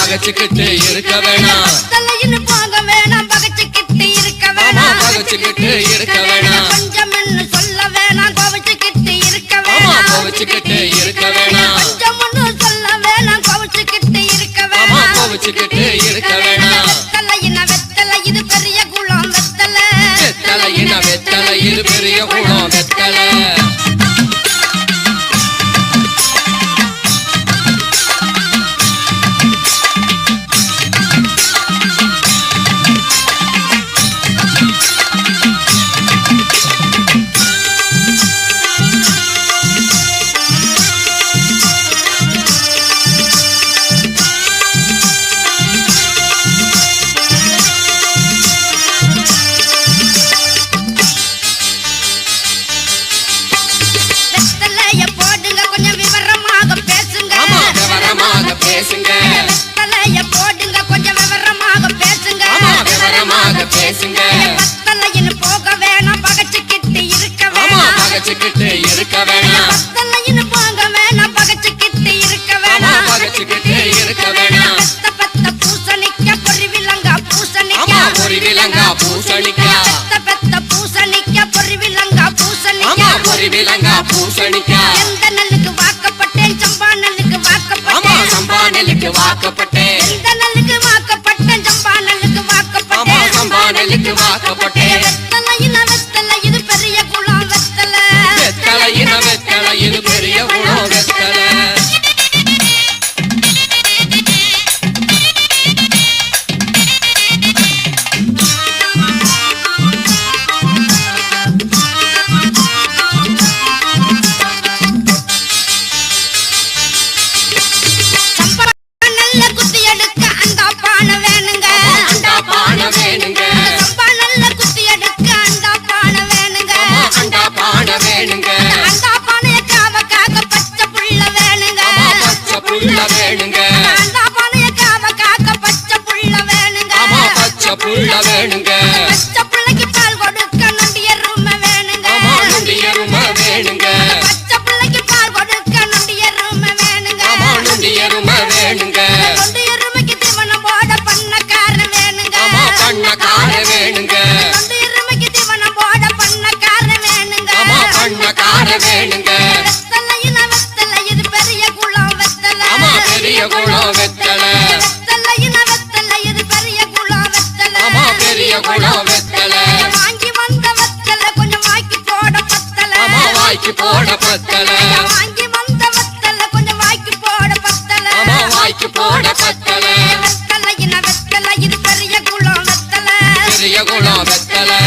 பகச்சுக்கிட்டு இருக்க வேணாம் வெத்தலைன்னு போக வேணாம் பகச்சுக்கிட்டு இருக்க வேணாம் பகச்சுக்கிட்டு இருக்க வேணாம் கொஞ்சம்னு சொல்ல வேணாம் கோவிச்சுக்கிட்டு இருக்க வேணாம் கோவிச்சுக்கிட்டு இருக்க வேணாம் கொஞ்சம்னு சொல்ல வேணாம் கோவிச்சுக்கிட்டு இருக்க வேணாம் கோவிச்சுக்கிட்டு இருக்க வேணாம் வெத்தலை இது பெரிய குளம் வெத்தலை வெத்தலை இது பெரிய குளம் வெத்தலை வெத்தலைய போடுங்க கொஞ்சம் விவரமாக பேசுங்க பேசுங்க வெத்தலைன்னு போக வேணாம் பகச்சுக்கிட்டு இருக்க வேணாம் பகச்சுக்கிட்டு இருக்க வேணாம் வெத்தலைன்னு போக வேணாம் பகச்சுக்கிட்டு இருக்க வேணாம் பகச்சுக்கிட்டு இருக்க வேணாம் பெத்த பூசணிக்க பொறிவிலங்கா பூசணிக்கா பொறிவிலங்கா பூசணிக்கா பெத்த பூசணிக்க பொறிவிலங்கா பூசணிக்கா பொறிவிலங்கா பூசணிக்கா எந்த நெல்லுக்கு வாக்கப்பட்டேன் சம்பா நெல்லுக்கு வாக்கப்பட்டேன் சம்பா நெல்லுக்கு வாக்கப்பட்டேன் எந்த நெல்லுக்கு வாக்கப்பட்டேன் சம்பா நெல்லுக்கு வாக்கப்பட்டேன் சம்பா நெல்லுக்கு வாக்கப்பட்டேன் வெத்தலை இது பெரிய குளம் வெத்தலை வெத்தலை இது பெரிய குளம் வெத்தலை வேணுங்க பச்சை பிள்ளைக்கு பால் கொடுக்க நொண்டிய ரூம வேணுங்க நொண்டிய ரூம வேணுங்க பச்சை பிள்ளைக்கு பால் கொடுக்க நொண்டிய ரூம வேணுங்க நொண்டிய ரூம வேணுங்க நொண்டிய ரூமுக்கு தீவனம் போட பண்ணக்கார வேணுங்க பண்ணக்கார வேணுங்க நொண்டிய ரூமுக்கு தீவனம் போட பண்ணக்கார வேணுங்க பண்ணக்கார வேணுங்க வெத்தலை இது பெரிய குளம் வெத்தலை பெரிய குளம் வெத்தலை பெரிய குளம் வெத்தலை வாங்கி வந்த வெத்தலை கொஞ்சம் வாய்க்கு போட பத்தலை வாய்க்கு போட பத்தலை வாங்கி வந்த வெத்தலை கொஞ்சம் வாய்க்கு போட பத்தலை வாய்க்கு போட பத்தலை வெத்தலை இது பெரிய குளம் வெத்தலை பெரிய குளம் வெத்தலை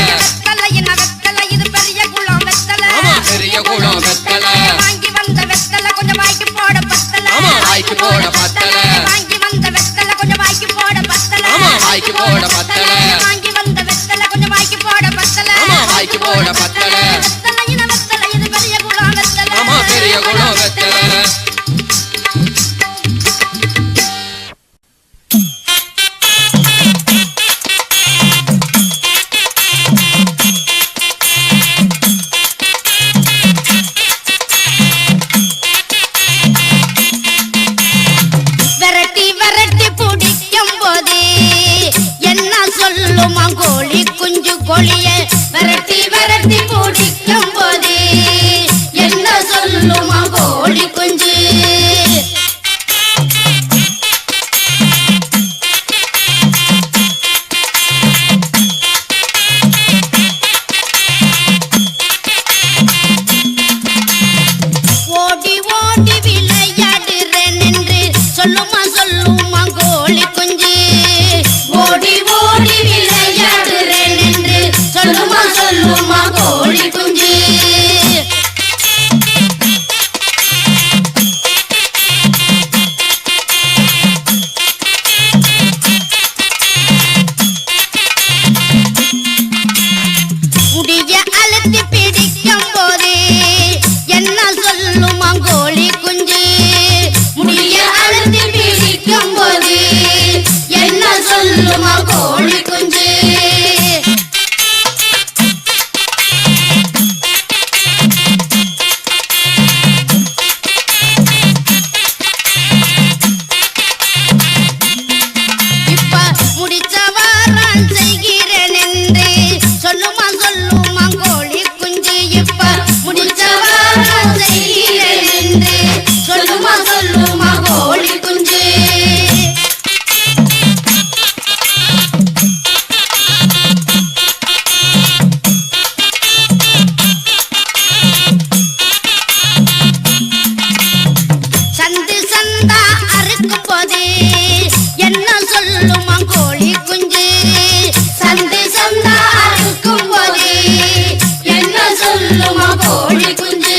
வெத்தலை இது பெரிய குளம் வெத்தலை பெரிய குளம் வெத்தலை வாங்கி வந்த வெத்தலை கொஞ்சம் வாய்க்கு போட பத்தலை வாய்க்கு போட பத்தலை வாங்கி வந்த வெத்தலை கொஞ்சம் வாய்க்கு போட பத்தலை வாய்க்கு போட பத்தலை வாங்கி வந்த வெத்தலை கொஞ்சம் வாய்க்கு போட பத்தலை வாய்க்கு போட பத்தலை வெத்தலை இது பெரிய குளம் வெத்தலை பெரிய குளம் வெத்தலை கோழி குஞ்சு கோழிய விரட்டி விரட்டி பிடிக்கும் போது என்ன சொல்லுமா கோழி குஞ்சு ஓடி ஓடி விளையாடுறேன் என்று சொல்லுமா சொல்லுமா கோழி குஞ்சு ஓடி ஓடி விளையாடுறேன் என்று சொல்லுமா என்ன சொல்லுமா கோழி குஞ்சு சந்து சந்தா அறுக்கும் போது என்ன சொல்லுமா கோழி குஞ்சு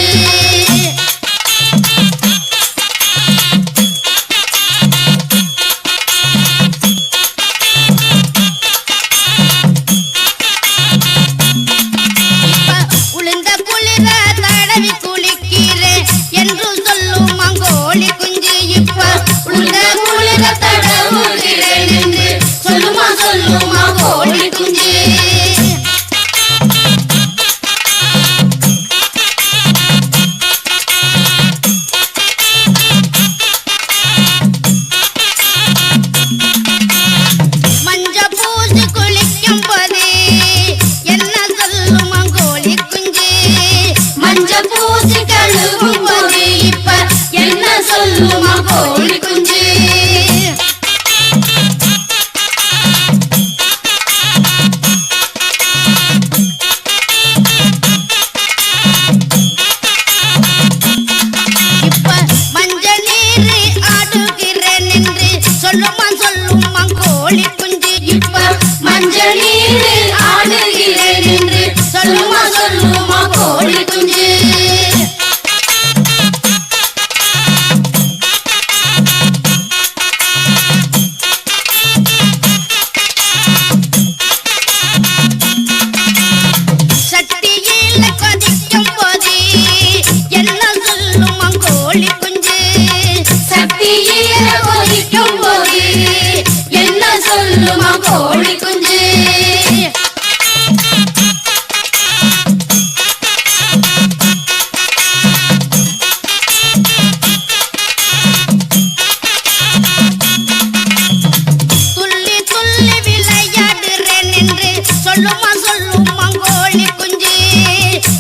உளுந்த குளிர தடவி குளிக்கிறேன் என்று சொல்லுமா கோழி குஞ்சு இப்ப உளுந்த குளிர தடவுகிறேன் என்று சொல்லுமா கோழி குஞ்சு மஞ்ச பூசி குளிக்கும் போது என்ன சொல்லுமா கோழி குஞ்சு மஞ்ச பூசி கழுவும் போது இப்ப என்ன சொல்லுமா கோழி குஞ்சு இப்ப மஞ்ச நீர் ஆடுகிறேன் என்று சொல்லுமா கோழி குஞ்சு இப்ப மஞ்ச நீர் ஆடுகிறேன் என்று சொல்லுமா கோழி குஞ்சு சட்டியில கொதிக்கும் போது என்ன சொல்லுமா கோழி குஞ்சு சட்டியில கொதிக்கும் போது என்ன சொல்லுமா கோழி குஞ்சு துள்ளி துள்ளி விளையாடுறேன் என்று சொல்லுமா கோழி குஞ்சு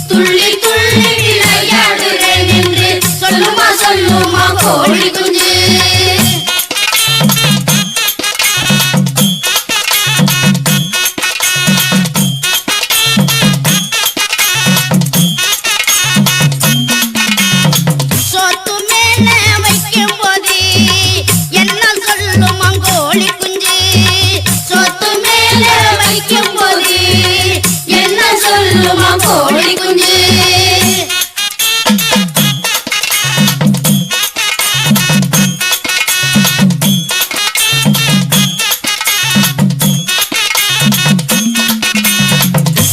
துள்ளி துள்ளி விளையாடுறேன் என்று சொல்லுமா கோழி குஞ்சு சோத்து மேல வைக்கும் போது என்ன சொல்லுமா கோழி குஞ்சு சோத்து மேல வைக்கும் போது என்ன சொல்லுமா கோழி குஞ்சு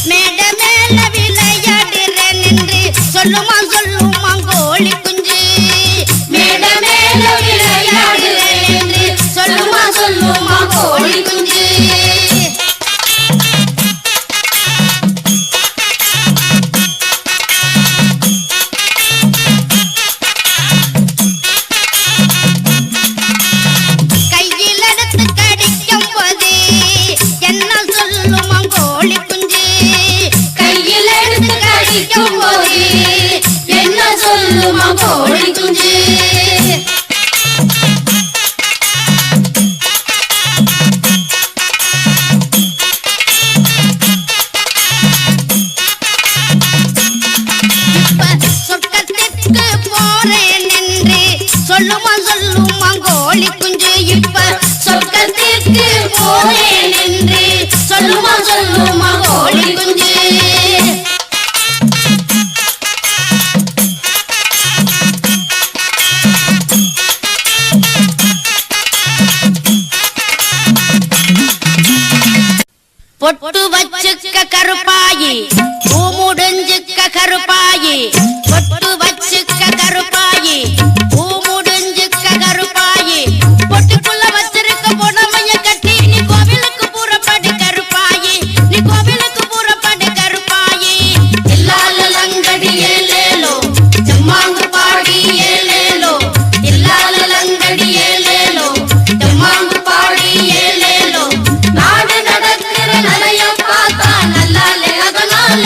மேட மேல விளையாடுறேன் என்று சொல்லுமா கோழி குஞ்சு மேட மேல விளையாடுறேன் என்று சொல்லுமா கோழி குஞ்சு கையில் எடுத்து கடிக்கும் போது என்ன சொல்லுமா கோழி குஞ்சு கையில் எடுத்து கடிக்கும் போது என்ன சொல்லுமா கோழி குஞ்சு இப்ப சொர்க்கத்திற்கு போறேன் என்று சொல்லுமா கோழி குஞ்சு இப்ப சொர்க்கத்திற்கு போறேன் என்று சொல்லுமா கோழி குஞ்சு பொட்டு வச்சுக்க கருப்பாயி பூ முடிஞ்சுக்க கருப்பாயி பொட்டு வச்சுக்க கருப்பாயி பூ முடிஞ்சுக்க கருப்பாயி பொட்டுக்குள்ள வச்சிருக்க பொணமைய கட்டி நீ கோவிலுக்கு புறப்படு கருப்பாயி நீ கோவிலுக்கு புறப்படு கருப்பாயி இல்லால லங்கடி ஏலேலோ ஜம்மாங்கு பாடி ஏலேலோ இல்லால லங்கடி ஏலேலோ ஜம்மாங்கு பாடி ஏலேலோ நாடு நடக்கிற நலைய பார்த்தா நல்லாலே அதனால்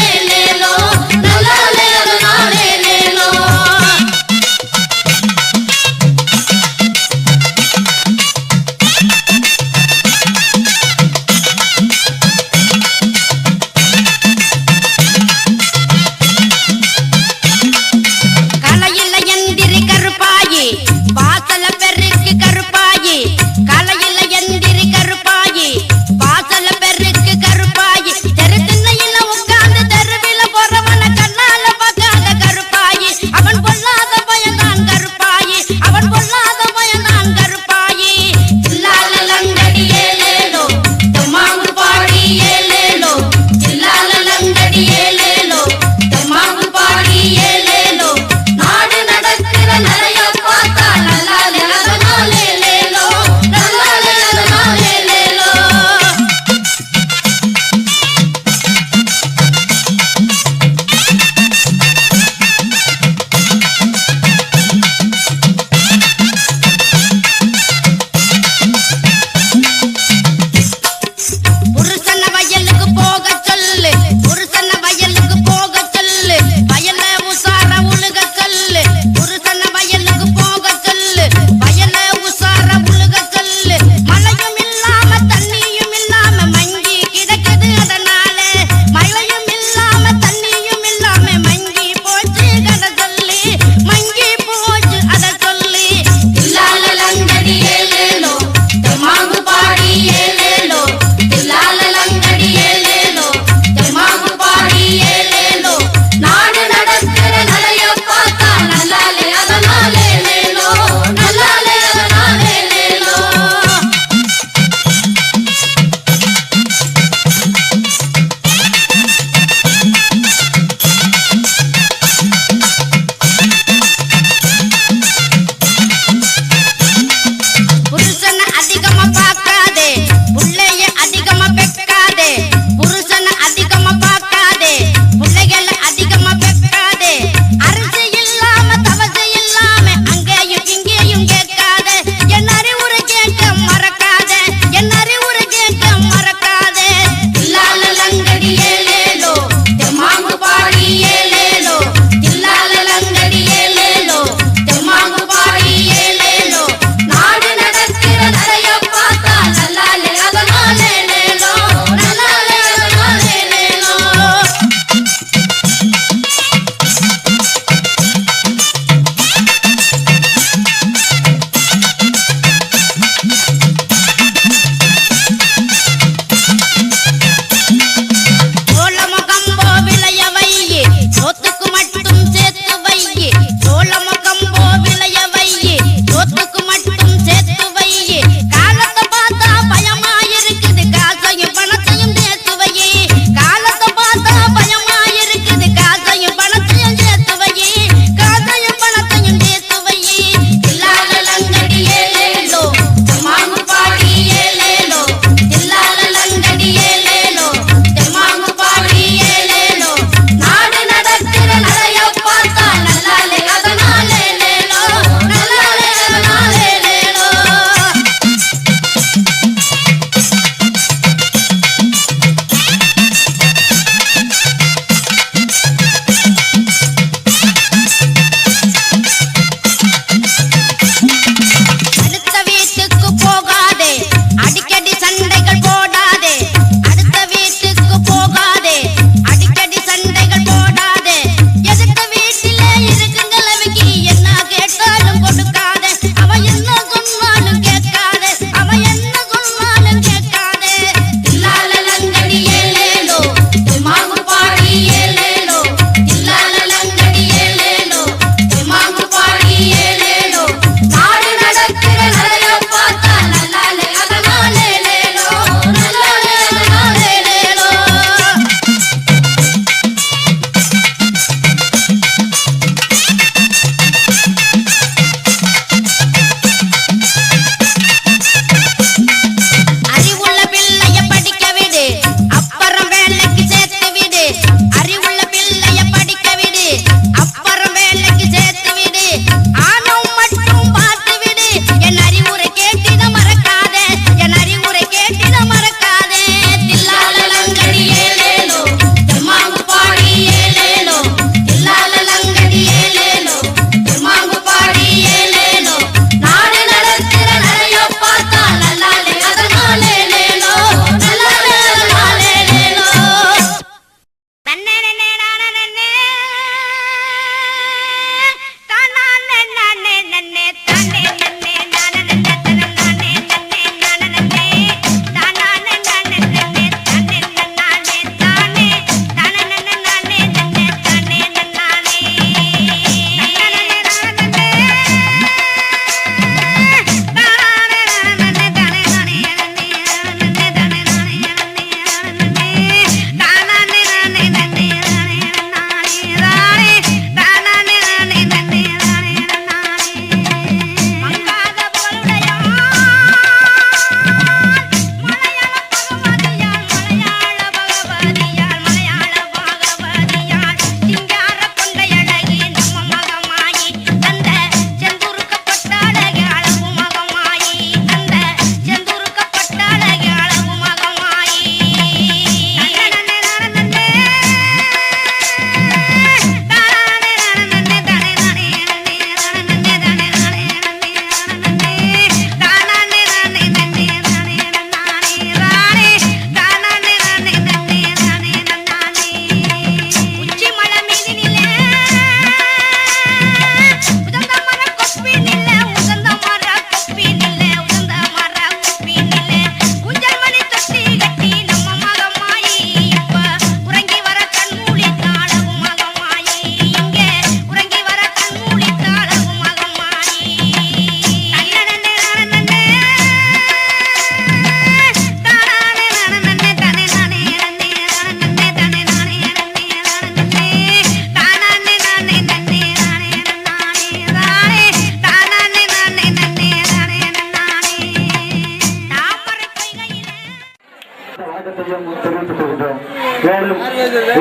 வணக்கத்தையும் தெரிவித்துக் கொள்கின்றோம். மேலும்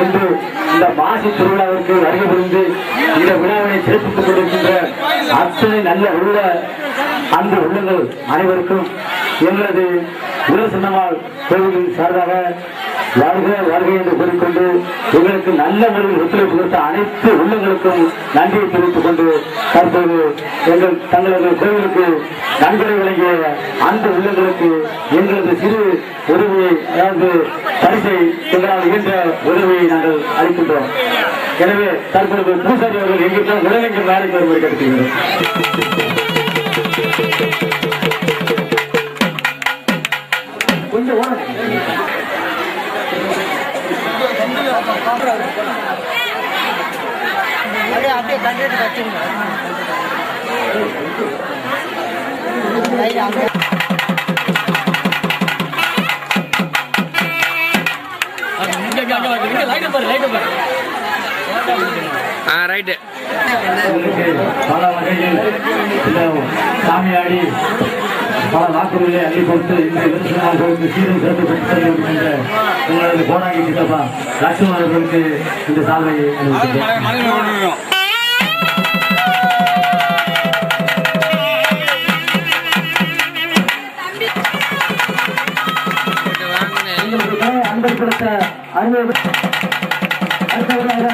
இன்று இந்த மாசி திருவிழாவிற்கு வருகை புரிந்து இந்த விழாவினை சிறப்பித்துக் கொண்டிருக்கின்ற அத்தனை நல்ல உள்ள அன்பு உள்ளங்கள் அனைவருக்கும் எங்களது உலசன்னமால் கோவிலின் சார்பாக வருக வருகை என்று கூறிக்கொண்டு எங்களுக்கு நல்ல முறையில் ஒத்துழைப்பு கொடுத்த அனைத்து உள்ளங்களுக்கும் நன்றியை தெரிவித்துக் கொண்டு தற்போது தங்களது கோவிலுக்கு நன்கொடை வழங்கிய அந்த உள்ளங்களுக்கு எங்களது சிறு உதவியை, அதாவது பரிசை எங்களால் இயன்ற உதவியை நாங்கள் அளிக்கின்றோம். எனவே தற்போது பூசாரி அவர்கள் எங்கிட்ட உலகெங்கும் வேலைக்கு வருவதை கேட்டுக்கொள்கிறோம். கொஞ்சம் அப்படியே கண்டிட்டு வச்சுங்க. ரைட்டு பல வகையில் சாமியாடி பல வாக்குறுதிகளை அள்ளி கொடுத்து இந்த சீரும் சிறப்பு பெற்று இருக்கின்ற உங்களது கோடாங்கி சித்தப்பா லட்சுமணன் அவர்களுக்கு இந்த சால்வையை அன்பை கொடுத்த அருமை அடுத்தவராக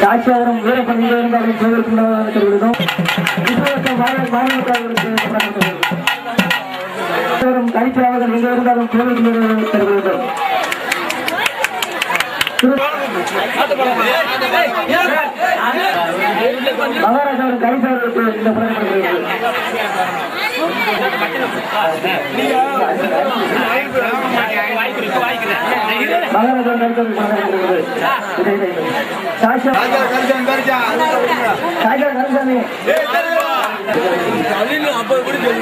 சாட்சியாளரும் வீரப்பன் இருந்தாலும் சொல்லியிருக்கின்றோம். கணிச்சாளர்கள் எங்கே இருந்தாலும் சொல்லியிருக்கின்றோம். மகாராஜாவின் கணிசாளர்களுக்கு இந்த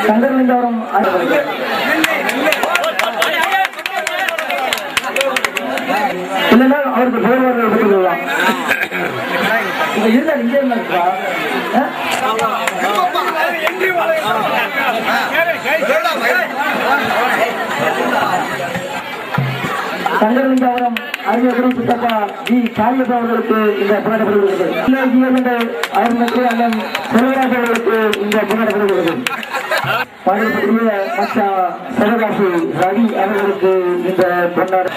சங்கரலிங்கவரம் இல்லைன்னா அவருக்கு போர்வார்கள் பெற்றுக்கொள்ளலாம். இங்க இருந்தால் இங்கே இருந்தா சங்கரலிங்கவரம் அறிஞர் சித்தப்பா ஜி காளியப்பா அவர்களுக்கு இந்த புகழப்படுகிறது. அருள்மிகு அண்ணன் செல்வராஜ் அவர்களுக்கு இந்த புகழப்படுகிறது. பாடப்படிய மற்ற சிவகாசி ரவி அவர்களுக்கு இந்த பொன்னார்